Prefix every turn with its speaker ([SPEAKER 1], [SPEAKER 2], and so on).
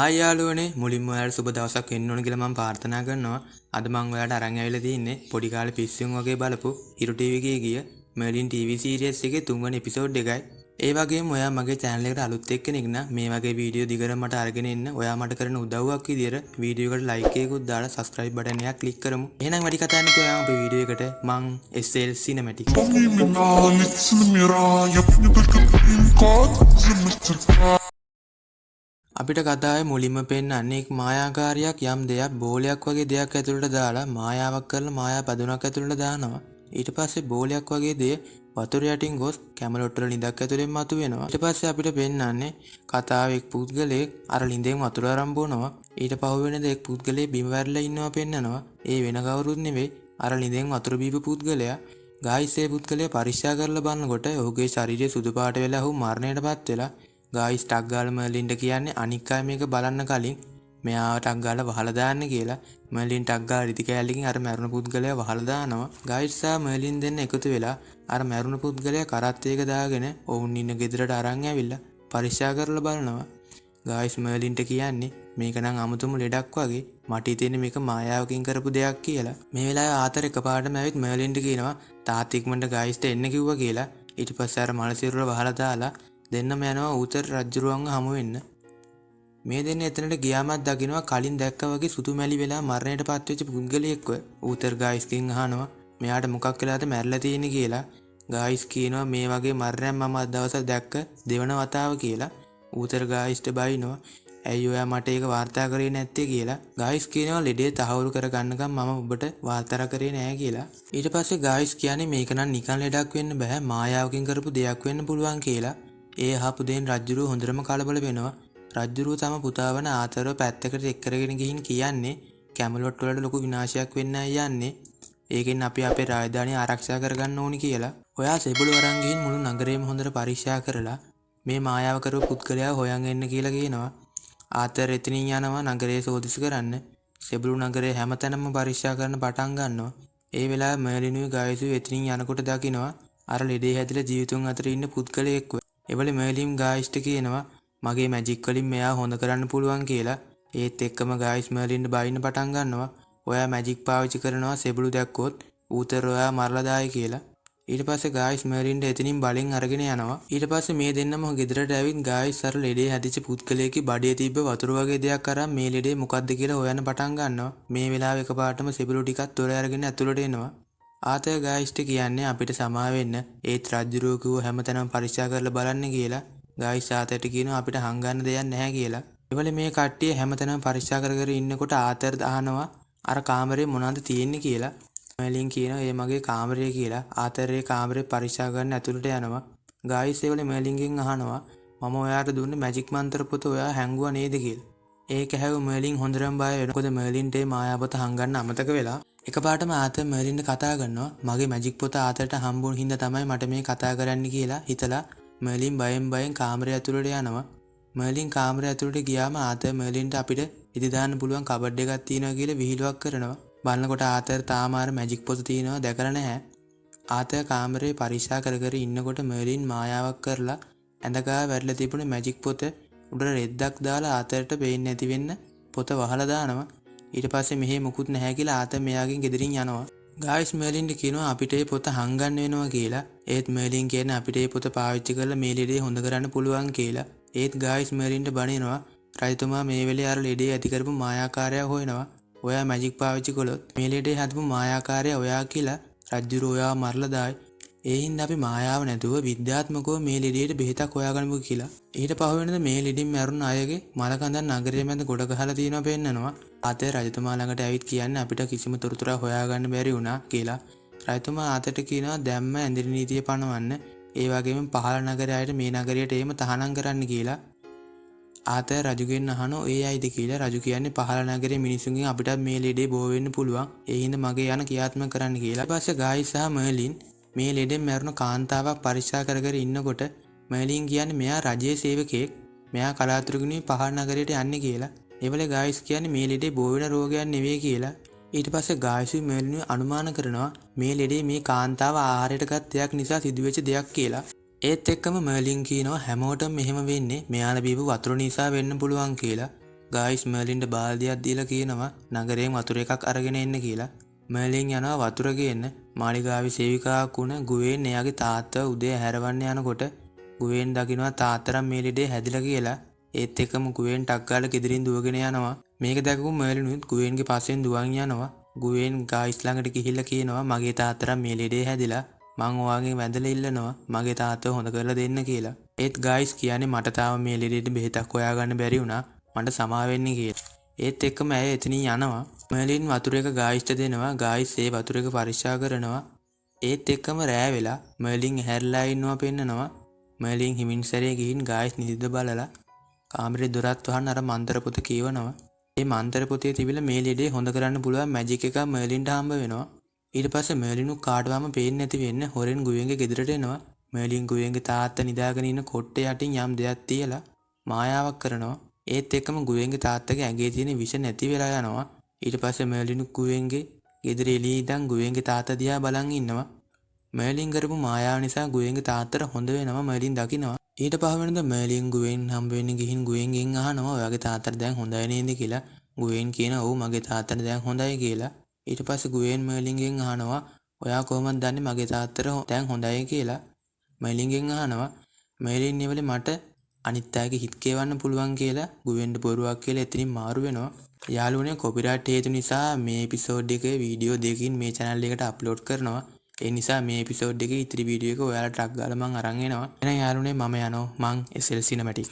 [SPEAKER 1] ආයි යාළුවනේ මුලින්ම ඔයාලට සුබ දවසක් වෙන්න ඕන කියලා මම ප්‍රාර්ථනා කරනවා. අද මම ඔයාලට අරන් ඇවිල්ලා තින්නේ පොඩි කාලේ පිස්සුන් වගේ බලපු හිරු ටීවී එකේ ගිය මර්ලින් ටීවී සීරීස් එකේ 3 වෙනි එපිසෝඩ් එකයි. ඒ වගේම ඔයා මගේ channel එකට අලුත් එක්කෙනෙක් නම් මේ වගේ වීඩියෝ දිගට මට අරගෙන එන්න ඔයා මට කරන උදව්වක් විදියට වීඩියෝ එකට like එකකුත් දාලා subscribe button එකක් click කරමු. එහෙනම් වැඩි කතා නැතුව ඔයාම අපේ වීඩියෝ эකට මං SL Cinematic. අපිට කතාවේ මුලින්ම පෙන්වන්නේ එක් මායාකාරියක් යම් දෙයක් බෝලයක් වගේ දෙයක් ඇතුළට දාලා මායාවක් කරලා මායා පදුනක් ඇතුළට දානවා. ඊට පස්සේ බෝලයක් වගේ දෙය වතුර යටින් ගොස් කැමරොට් වල ලිඳක් ඇතුලෙන් මතුවෙනවා. ඊට පස්සේ අපිට පෙන්වන්නේ කතාවේ එක් පුද්ගලයෙක් අර ලිඳෙන් වතුර අරන් බොනවා. ඊට පහුවෙනද එක් පුද්ගලයෙක් බිම වැරලා ඉන්නවා පෙන්නනවා. ඒ වෙන කවුරුත් නෙවෙයි අර ලිඳෙන් වතුර බීපු පුද්ගලයා. ගායිස් ඒ පුද්ගලයා පරීක්ෂා කරලා බලනකොට ඔහුගේ ශරීරය සුදු පාට වෙලා ඔහු මරණයටපත් වෙලා ගායිස් ටක් ගාලා මර්ලින්ට කියන්නේ අනික් අය මේක බලන්න කලින් මෙයාව ටක් ගාලා වහලා දාන්න කියලා. මර්ලින් ටක් ගාලා රිදි කෑල්ලකින් අර මැරුණ පුද්ගලයා වහලා දානවා. ගායිස් සහ මර්ලින් දෙන්න එකතු වෙලා අර මැරුණ පුද්ගලයා කරත් එක දාගෙන ඔවුන් ඉන්න ගෙදරට අරන් ඇවිල්ලා පරීක්ෂා කරලා බලනවා. ගායිස් මර්ලින්ට කියන්නේ මේක නම් අමුතුම ලෙඩක් වගේ මට හිතෙන්නේ මේක මායාවකින් කරපු දෙයක් කියලා. මේ වෙලාවේ ආතර එකපාරටම ඇවිත් මර්ලින්ට කියනවා තාත්තා ඉක්මනට ගායිස්ට එන්න කිව්වා කියලා. ඊට පස්සේ අර මල සිරුර වහලා දාලා දෙන්නම යනවා ඌතර රජුරුවන්ව හමු වෙන්න. මේ දෙන්න එතනට ගියාමත් දකින්නවා කලින් දැක්කා වගේ සුදු මැලි වෙලා මරණයට පත් වෙච්ච පුද්ගලයෙක්ව. ඌතර ගායිස්ගෙන් අහනවා මෙයාට මොකක් වෙලාද මැරලා තියෙන්නේ කියලා. ගායිස් කියනවා මේ වගේ මරණයක් මම අද දවසක් දැක්ක දෙවන වතාව කියලා. ඌතර ගායිස්ට බයිනවා ඇයි ඔයා මට ඒක වාර්තා කරේ නැත්තේ කියලා. ගායිස් කියනවා ලෙඩේ තහවුරු කරගන්නකම් මම ඔබට වාර්තා කරේ නෑ කියලා. ඊට පස්සේ ගායිස් කියන්නේ මේක නම් නිකන් ලෙඩක් වෙන්න බෑ මායාවකින් කරපු දෙයක් වෙන්න පුළුවන් කියලා. ඒ අහපු දෙයින් රජ්ජුරුව හොඳටම කලබල වෙනවා. රජ්ජුරුව තම පුතා වන ආතරව පැත්තකට එක් කරගෙන ගිහින් කියන්නේ කැමලොට් වලට ලොකු විනාශයක් වෙන්නයි යන්නේ. ඒකෙන් අපි අපේ රාජධානිය ආරක්ෂා කරගන්න ඕනි කියලා. ඔයා සෙබළු අරන් ගිහින් මුළු නගරේම හොඳට පරීක්ෂා කරලා මේ මායාව කරපු පුද්ගලයා හොයන් එන්න කියලා කියනවා. ආතර එතනින් යනවා නගරේ සෝදිසි කරන්න. සෙබළු නගරේ හැමතැනම පරීක්ෂා කරන්න පටන් ගන්නවා. ඒ වෙලාවේ මර්ලිනුයි ගායිසුයි එතනින් යනකොට දකිනවා අර ලෙඩේ හැදිලා ජීවිතුන් අතර ඉන්න පුද්ගලයෙක්ව. එවලේ මර්ලින් ගායිස්ට කියනවා මගේ මැජික් වලින් මෙයා හොඳ කරන්න පුළුවන් කියලා. ඒත් එක්කම ගායිස් මර්ලින්ට බයින්න පටන් ගන්නවා. ඔයා මැජික් පාවිච්චි කරනවා සෙබළු දැක්කොත් ඌතර ඔයා මරලා දායි කියලා. ඊට පස්සේ ගායිස් මර්ලින්ට එතනින් බලෙන් අරගෙන යනවා. ඊට පස්සේ මේ දෙන්නම ගෙදරට ඇවිත් ගායිස් අර ලෙඩේ හැදිච්ච පුද්ගලයෙක්ගේ බඩේ තිබ්බ වතුර වගේ දෙයක් අරන් මේ ලෙඩේ මොකද්ද කියලා හොයන්න පටන් ගන්නවා. මේ වෙලාවේ එකපාරටම සෙබළු ටිකක් තොර අරගෙන ඇතුළට එනවා. ආතය ගායිස්ට කියන්නේ අපිට සමා වෙන්න ඒත් රජ්ජුරුවෝ කිව්ව හැමතැනම පරීක්ෂා කරලා බලන්න කියලා. ගායිස් ආතයට කියනවා අපිට හංගන්න දෙයක් නැහැ කියලා. ඒවලේ මේ කට්ටිය හැමතැනම පරීක්ෂා කර ඉන්නකොට ආතර අහනවා අර කාමරේ මොනවද තියෙන්නේ කියලා. මර්ලින් කියනවා ඒ මගේ කාමරය කියලා. ආතරේ කාමරේ පරීක්ෂා කරන්න ඇතුළට යනවා. ගායිස් ඒවලේ මර්ලින්ගෙන් අහනවා මම ඔයාට දුන්නේ මැජික් මන්ත්‍ර පොත ඔයා හැංගුවා නේද කියලා. ඒක හැව මර්ලින් හොඳටම බය වෙනවා. මොකද මර්ලින්ට මේ මායාපොත හංගන්න අමතක වෙලා. එකපාරටම ආතර මර්ලින්ට කතා කරනවා මගේ මැජික් පොත ආතරට හම්බුන හින්දා තමයි මට මේ කතා කරන්න කියලා හිතලා මර්ලින් බයෙන් කාමරය ඇතුළට යනවා. මර්ලින් කාමරය ඇතුළට ගියාම ආතර මර්ලින්ට අපිට ඉදි දාන්න පුළුවන් කබඩ් එකක් තියෙනවා කියලා විහිළුවක් කරනවා. බලනකොට ආතර තාම අර මැජික් පොත තියෙනවා දැකලා නැහැ. ආතර කාමරේ පරීක්ෂා කර ඉන්නකොට මර්ලින් මායාවක් කරලා ඇඳගා වැටලා තිබුණ මැජික් පොත උඩට රෙද්දක් දාලා ආතරට පේන්නේ නැති වෙන්න පොත වහලා දානවා. ඊට පස්සේ මෙහෙ මුකුත් නැහැ කියලා ආතර මෙයාගෙන් ගෙදරින් යනවා. ගායිස් මර්ලින්ට කියනවා අපිට මේ පොත හංගන්න වෙනවා කියලා. ඒත් මර්ලින් කියන්නේ අපිට මේ පොත පාවිච්චි කරලා මේ ලෙඩේ හොඳ කරන්න පුළුවන් කියලා. ඒත් ගායිස් මර්ලින්ට බනිනවා රජතුමා මේ වෙලේ අර ලෙඩේ ඇති කරපු මායාකාරයා හොයනවා. ඔයා මැජික් පාවිච්චි කළොත් මේ ලෙඩේ හදපු මායාකාරයා ඔයා කියලා රජ්ජුරුවෝ ඔයාව මරලා දායි. ඒ හින්දා අපි මායාව නැතුව විද්‍යාත්මකව මේ ලෙඩේට බෙහෙතක් හොයාගන්නමු කියලා. ඊට පහුවෙනද මේ ලෙඩින් මැරුණ අයගේ මලකඳන් නගරයේ මැද ගොඩ ගහලා තියෙනවා පෙන්නනවා. ආතේ රජතුමා ළඟට ඇවිත් කියන්නේ අපිට කිසිම තොරතුරක් හොයාගන්න බැරි වුණා කියලා. රජතුමා ආතට කියනවා දැම්ම ඇඳිරි නීතිය පනවන්න. ඒ වගේම පහළ නගරයේ අයට මේ නගරයට එීම තහනම් කරන්න කියලා. ආතේ රජුගෙන් අහනවා ඒ අයද කියලා. රජු කියන්නේ පහළ නගරයේ මිනිසුන්ගෙන් අපිට මේ ලෙඩේ බෝ වෙන්න පුළුවන්. ඒ හින්දා මගේ යන ක්‍රියාත්මක කරන්න කියලා. ඊට පස්සේ ගායිස් සහ මර්ලින් මේ ලෙඩෙන් මැරුණ කාන්තාවක් පරීක්ෂා කර ඉන්නකොට මර්ලින් කියන්නේ මෙයා රජයේ සේවකයෙක්. මෙයා කලාතුරකින් පහළ නගරයට යන්නේ කියලා. ඒවලේ ගායිස් කියන්නේ මේ ලෙඩේ බෝ වෙන රෝගයක් නෙවෙයි කියලා. ඊට පස්සේ ගායිසුයි මර්ලිනුයි අනුමාන කරනවා මේ ලෙඩේ මේ කාන්තාව ආහාරයට ගත් දෙයක් නිසා සිදුවෙච්ච දෙයක් කියලා. ඒත් එක්කම මර්ලින් කියනවා හැමෝටම මෙහෙම වෙන්නේ මෙයාලා බීපු වතුර නිසා වෙන්න පුළුවන් කියලා. ගායිස් මර්ලින්ට බාල්දියක් දීලා කියනවා නගරයෙන් වතුර එකක් අරගෙන එන්න කියලා. මර්ලින් යනවා වතුර ගේන්න. මාලිගාවේ සේවිකාවක් වුණ ගුවෙන් එයාගේ තාත්තව උදේ හැරවන්න යනකොට ගුවෙන් දකිනවා තාත්තට මේ ලෙඩේ හැදිලා කියලා. ඒත් එක්කම ගුවෙන් ටක් ගාලා ගෙදරින් දුවගෙන යනවා. මේක දැකපු මර්ලිනුත් ගුවෙන්ගේ පස්සෙන් දුවන් යනවා. ගුවෙන් ගායිස් ළඟට ගිහිල්ලා කියනවා මගේ තාත්තට මේ ලෙඩේ හැදිලා මං ඔයාගෙන් වැඳලා ඉල්ලනවා මගේ තාත්තව හොඳ කරලා දෙන්න කියලා. ඒත් ගායිස් කියන්නේ මට තාම මේ ලෙඩේට බෙහෙතක් හොයාගන්න බැරි වුණා. මට සමා වෙන්න කියලා. ඒත් එක්කම ඇය එතනින් යනවා. මර්ලින් වතුර එක ගායිස්ට දෙනවා. ගායිස් ඒ වතුර එක පරීක්ෂා කරනවා. ඒත් එක්කම රෑ වෙලා මර්ලින් හැරිලා ඉන්නවා පෙන්නනවා. මර්ලින් හිමින් සැරේ ගිහින් ගායිස් නිදිද බලලා කාමරේ දොරත් වහන්න අර මන්තර පොත කියවනවා. ඒ මන්තර පොතේ තිබිලා මේ ලෙඩේ හොඳ කරන්න පුළුවන් මැජික් එකක් මර්ලින්ට හම්බ වෙනවා. ඊට පස්සේ මර්ලිනු කාටවම පේන්නේ නැති වෙන්න හොරෙන් ගුවෙන්ගේ ගෙදරට එනවා. මර්ලින් ගුවෙන්ගේ තාත්තා නිදාගෙන ඉන්න කොට්ටේ යටින් යම් දෙයක් තියලා මායාවක් කරනවා. ඒත් එක්කම ගුවෙන්ගේ තාත්තගේ ඇඟේ තියෙන විෂ නැති වෙලා යනවා. ඊට පස්සේ මර්ලිනු ගුවෙන්ගේ ගෙදර එළියේ ඉඳන් ගුවෙන්ගේ තාත්තා දිහා බලන් ඉන්නවා. මර්ලින් කරපු මායාව නිසා ගුවෙන්ගේ තාත්තට හොඳ වෙනවා මර්ලින් දකිනවා. ඊට පහවෙනිදා මර්ලින් ගුවෙන් හම්බ වෙන්න ගිහින් ගුවෙන්ගෙන් අහනවා ඔයාගේ තාත්තට දැන් හොඳයි නේද කියලා. ගුවෙන් කියනවා ඔව් මගේ තාත්තට දැන් හොඳයි කියලා. ඊට පස්සේ ගුවෙන් මර්ලින්ගෙන් අහනවා ඔයා කොහොමද දන්නේ මගේ තාත්තට දැන් හොඳයි කියලා. මර්ලින්ගෙන් අහනවා මර්ලින් ඉවලේ මට අනිත් අයගේ හිත කියවන්න පුළුවන් කියලා ගුවෙන්ට බොරුවක් කියලා එතනින් මාරු වෙනවා. යාළුවනේ කොපිරයිට් හේතු නිසා මේ එපිසෝඩ් එකේ වීඩියෝ දෙකකින් මේ channel එකට අප්ලෝඩ් කරනවා. ඒ නිසා මේ එපිසෝඩ් එකේ ඉතිරි වීඩියෝ එක ඔයාලට ටක් ගාලා මං අරන් එනවා. එහෙනම් යාළුවනේ මම යනවා. මං SL Cinematic